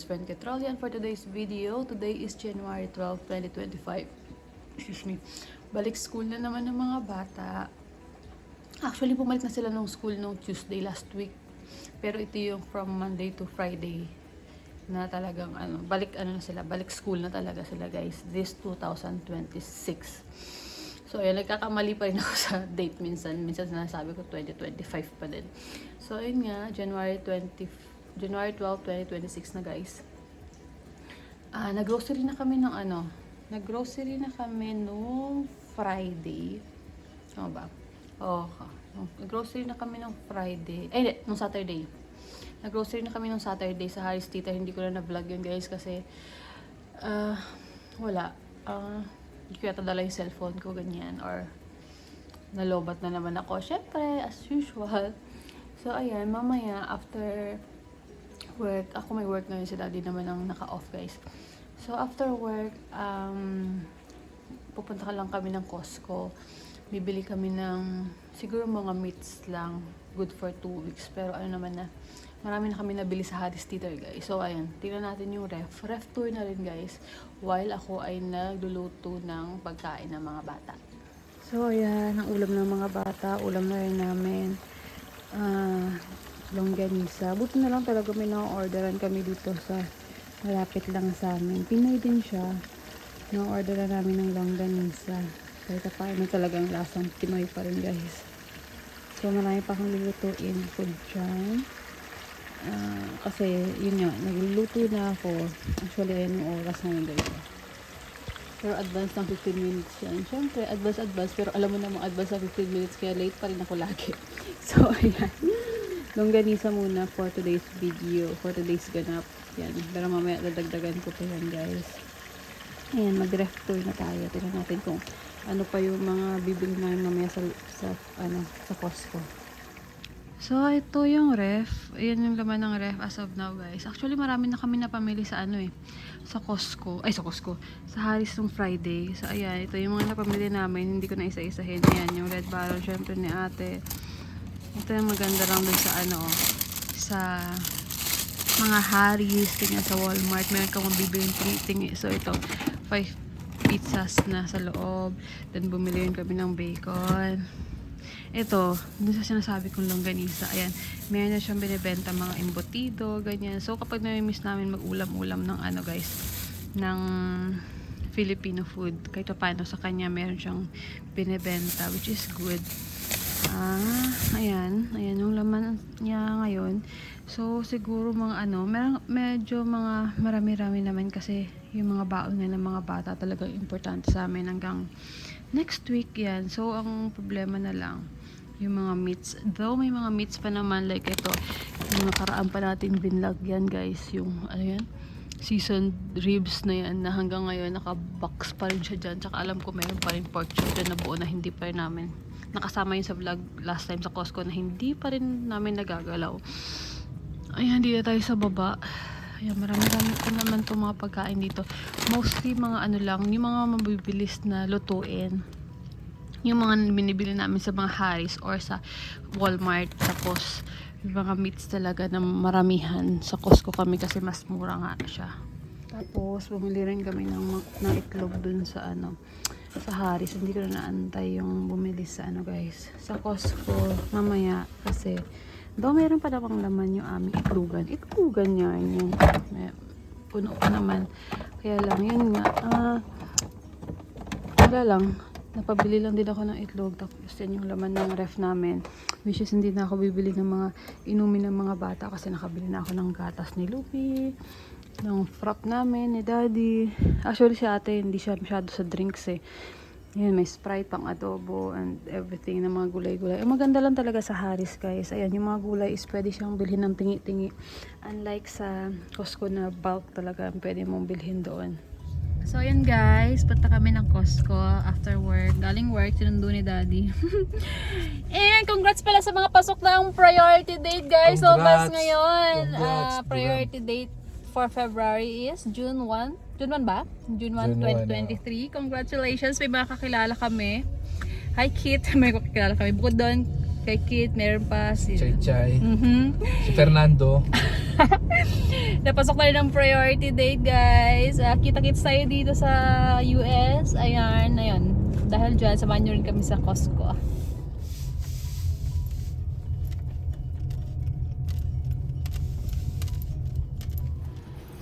friend Ketrolli, and for today's video, today is January 12, 2025. Excuse me. Balik school na naman ng mga bata. Actually, bumalik na sila ng school nung Tuesday last week. Pero ito yung from Monday to Friday na talagang balik school na talaga sila, guys. This 2026. So, ayan, nagkakamali pa rin ako sa date minsan. Minsan sinasabi ko 2025 pa din. So, ayun nga, January 12, 2026 na, guys. Nag-grocery na kami ng Nag-grocery na kami nung Friday. Ano ba? Nag-grocery na kami nung Friday. Ay, hindi, nung Saturday. Nag-grocery na kami nung Saturday sa Harris Tita. Hindi ko na na-vlog yun, guys, kasi wala. Hindi ko yata dala yung cellphone ko, ganyan. Or nalobat na naman ako. Syempre, as usual. So, ayan, mamaya, after work, ako may work ngayon, si daddy naman ang naka-off, guys. So, after work, pupunta ka lang kami ng Costco. Bibili kami ng, siguro mga meats lang, good for 2 weeks. Pero marami na kami nabili sa Harris Teeter, guys. So, ayan, tingnan natin yung ref. Ref tour na rin, guys, while ako ay nagluluto ng pagkain ng mga bata. So, ayan, ang ulam ng mga bata. Ulam na rin namin. Longganisa. Buti na lang talaga may na-orderan kami dito sa malapit lang sa amin. Pinoy din siya. Na-orderan namin ng longganisa. Kahit pa may talagang lasang Pinoy pa rin, guys. So, marami pa akong lulutuin food dyan. Kasi, yun nga, nagluluto na ako. Actually, ayan yung oras ngayon, guys. Pero advance ng 15 minutes yan. Siyempre, advance. Pero alam mo namang advance ng 15 minutes, kaya late pa rin ako lagi. So, ayan. Longganisa muna for today's video. For today's ganap. Yan. Pero mamaya dadagdagan ko pa yan, guys. Ayan, mag-ref tour na tayo. Tingnan natin kung ano pa yung mga bibili namin mamaya sa Costco. So, ito yung ref. Ayan yung laman ng ref as of now, guys. Actually, marami na kami napamili sa sa Costco. Ay, sa Costco. Sa Harris nung Friday. So, ayan. Ito yung mga napamili namin. Hindi ko na isa-isahin. Ayan, yung Red Baron, syempre ni ate. Ito yung maganda lang dun sa mga Harris, ganyan, sa Walmart. Meron kang mabibiling tingi. So, ito, 5 pizzas na sa loob. Then, bumili rin kami ng bacon. Ito, dun sa sinasabi kong longganisa, ayan, meron na siyang binibenta mga embutido, ganyan. So, kapag nami-miss namin mag-ulam-ulam ng guys, ng Filipino food, kahit paano sa kanya, meron siyang binibenta, which is good. Ayan yung laman niya ngayon. So, siguro mga medyo mga marami-rami naman kasi yung mga baon nga ng mga bata talagang importante sa amin hanggang next week yan. So, ang problema na lang, yung mga meats. Though, may mga meats pa naman, like ito, yung nakaraan pa natin binlog yan, guys. Yung, seasoned ribs na yan, na hanggang ngayon, naka-box pa rin siya dyan. Tsaka alam ko, mayroon pa rin pork chop dyan na buo na hindi pa rin namin nakasama yun sa vlog last time sa Costco na hindi pa rin namin nagagalaw. Ayan, hindi na tayo sa baba. Ayan, marami-rami ko naman itong mga pagkain dito. Mostly mga lang, yung mga mabibilis na lutuin. Yung mga binibili namin sa mga Harris or sa Walmart. Tapos, yung mga meats talaga na maramihan. Sa Costco kami kasi mas mura nga siya. Tapos, bumili rin kami ng itlog dun sa sa Harris. Hindi ko na naantay yung bumili sa guys. Sa Costco, mamaya kasi daw mayroon pa namang laman yung aming itlogan. Itlogan niya yun. Puno pa naman. Kaya lang, yun nga. Wala lang. Napabili lang din ako ng itlog. Tapos yan yung laman ng ref namin. Which is hindi na ako bibili ng mga inumin ng mga bata kasi nakabili na ako ng gatas ni Lupi, ng frap namin ni daddy. Actually si ate hindi siya masyado sa drinks Ayan, may Sprite pang adobo and everything na mga gulay-gulay. Maganda lang talaga sa Harris, guys. Ayan, yung mga gulay is pwede siyang bilhin ng tingi-tingi. Unlike sa Costco na bulk talaga, pwede mong bilhin doon. So, ayan guys, punta kami ng Costco after work. Galing work, sinundo ni daddy. And congrats pala sa mga pasok ng priority date, guys. So, mas ngayon, priority date for February is June 1. June 1 ba? June 1, 2023. Congratulations. May mga kakilala kami. Hi, Kit. May kakilala kami. Bukod doon, kay Kit, meron pa si Chay. Si Fernando. Napasok tayo ng priority date, guys. Kita-kits tayo dito sa US. Ayan, ayun. Dahil dyan, samahan nyo rin kami sa Costco.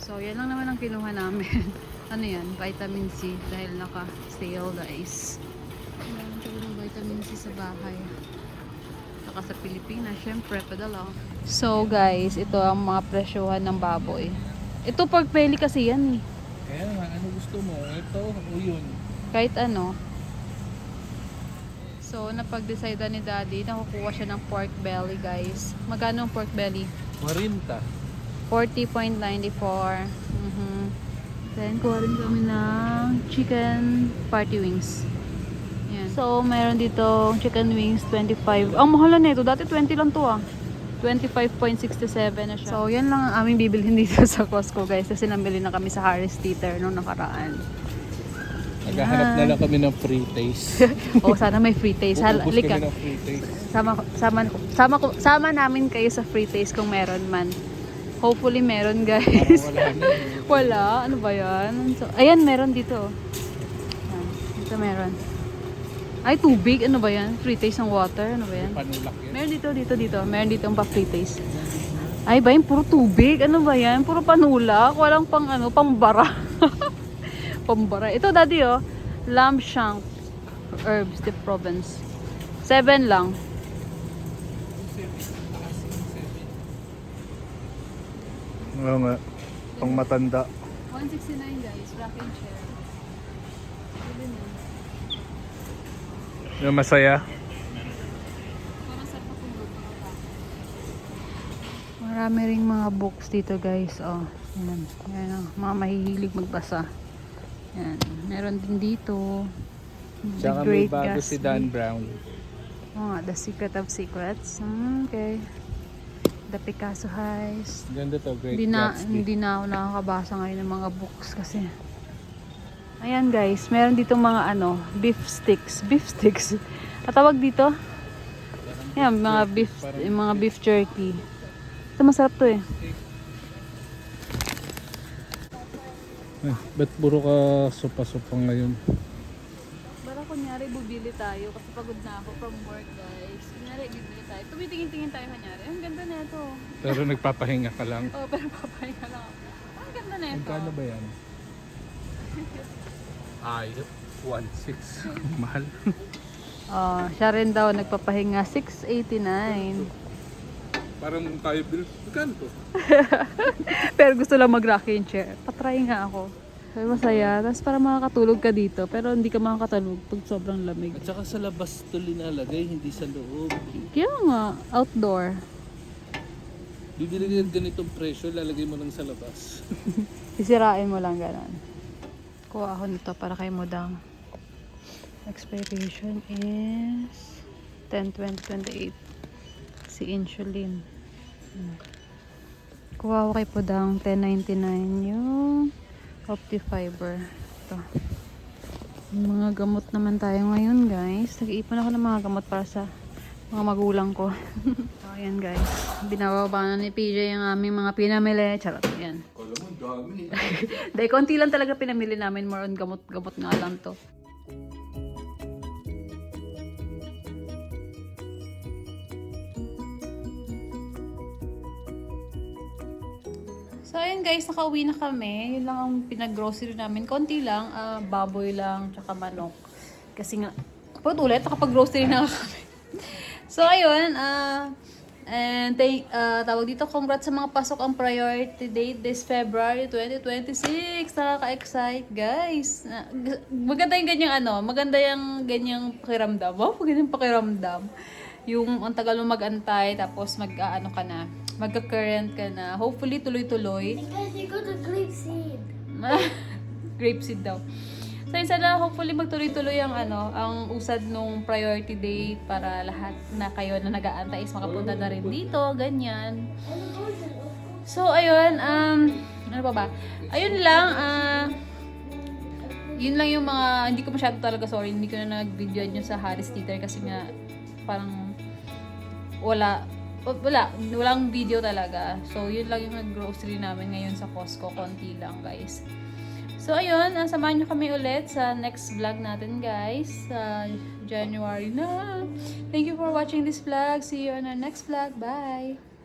So, yan lang naman ang kinuha namin. Ano yan? Vitamin C. Dahil naka-sale, guys. Ayan, tsaka ng vitamin C sa bahay. Saka sa Pilipinas, syempre, padala. So, guys, ito ang mga presyohan ng baboy. Ito pork belly kasi yan eh. Kaya naman, ano gusto mo? Ito o yun? Kahit ano. So, napag-decide ni Daddy, nakukuha siya ng pork belly, guys. Magkano ang pork belly? 40. 40.94. Then, kuha rin kami ng chicken party wings. Yan. So, meron dito chicken wings, 25. Ang mahal na ito. Dati 20 lang to ah. 25.67 na siya. So, yan lang ang aming bibilhin dito sa Costco, guys. Kasi nabili na kami sa Harris Teeter nung nakaraan. Naghahanap na lang kami ng free taste. Oh, sana may free taste. Ubus Halika. kami ng free taste. Sama namin kayo sa free taste kung meron man. Hopefully meron, guys. Parang wala na. Wala. Ano ba yan? So, ayan, meron dito. Ayan, dito meron. Ay, tubig. Ano ba yan? Free taste ng water. Ano ba yan? Panulak yan. Meron dito. Meron dito ang pa-free taste. Ay ba, yung puro tubig? Ano ba yan? Puro panulak. Walang pang ano, pambara. Pambara. Ito, Daddy, oh. Lamb shank. Herbs, the province. 7 lang. Oo nga. Pang matanda. 169, guys. Rocking chair. Bili na. Yung masaya. Parang sarap akong luto. Marami ring mga books dito, guys. Oh, yan. Yan ang mga mahihilig magbasa. Yan. Meron din dito. Tsaka may bago si Dan Brown. Oh, The Secret of Secrets. Okay. The Picasso Heist. Ganda to, Great Hindi Gatsby. na ako nakakabasa ngayon ng mga books kasi. Ayan, guys, meron dito mga ano, beef sticks. Beef sticks. At tawag dito? Ayan, mga beef jerky. Ito masarap to eh. Ay, ba't puro ka sopa-sopa ngayon? Para kunyari bubili tayo kasi pagod na ako from work, guys. Kunyari bibili tayo. Tumitingin-tingin tayo kunyari. Ang ganda na ito. Pero nagpapahinga ka lang. Oh, pero papahinga lang ako. Ang ganda na ito. Magkano ba yan? Ay, 1.6. Mahal. Oh, siya rin daw nagpapahinga. 689. Parang tayo bill. Magkano to? Pero gusto lang mag-rocking chair. Patry nga ako. Sabi masaya. Tapos para makakatulog ka dito. Pero hindi ka makakatulog pag sobrang lamig. At saka sa labas ito linalagay, hindi sa loob. Kaya nga, outdoor. Bibili ka ng ganitong presyo, lalagay mo lang sa labas. Sisirain mo lang ganon. Kuha ako nito para kay Modang. Expiration is 10/20/28. Si insulin. Kuha ako kay Podang 10.99 yung Optifiber. Ito. Mga gamot naman tayo ngayon, guys. Nag-iipon ako ng mga gamot para sa mga magulang ko. So, ayan, guys. Binababa na ni PJ yung aming mga pinamili. Charot, yan. Kala mo, dami. Dahil konti lang talaga pinamili namin. More on gamot-gamot nga lang to. So, ayun guys, nakauwi na kami. Yun lang ang pinag-grocery namin. Konti lang, baboy lang, tsaka manok. Kasi nga, kapag ulit, nakapag-grocery na kami. So, ayun, tawag dito, congrats sa mga pasok ang priority date this February 2026. Nakaka-excite, guys. Maganda yung ganyang maganda yung ganyang pakiramdam. Wow, ganyang pakiramdam. Yung ang tagal mo mag-antay, tapos ka na, magka-current ka na. Hopefully, tuloy-tuloy. Because you got a grapeseed. Grapeseed daw. So, yun sana, hopefully, magtuloy-tuloy ang usad nung priority date para lahat na kayo na nag-aantay is makapunta na rin dito, ganyan. So, ayun, ano pa ba? Ayun lang, yun lang yung mga, hindi ko masyado talaga, sorry, hindi ko na nag-video nyo sa Harris Teeter kasi nga, parang, walang video talaga. So, yun lang yung grocery namin ngayon sa Costco. Konti lang, guys. So, ayun. Samahan nyo kami ulit sa next vlog natin, guys. Sa January na. Thank you for watching this vlog. See you on our next vlog. Bye!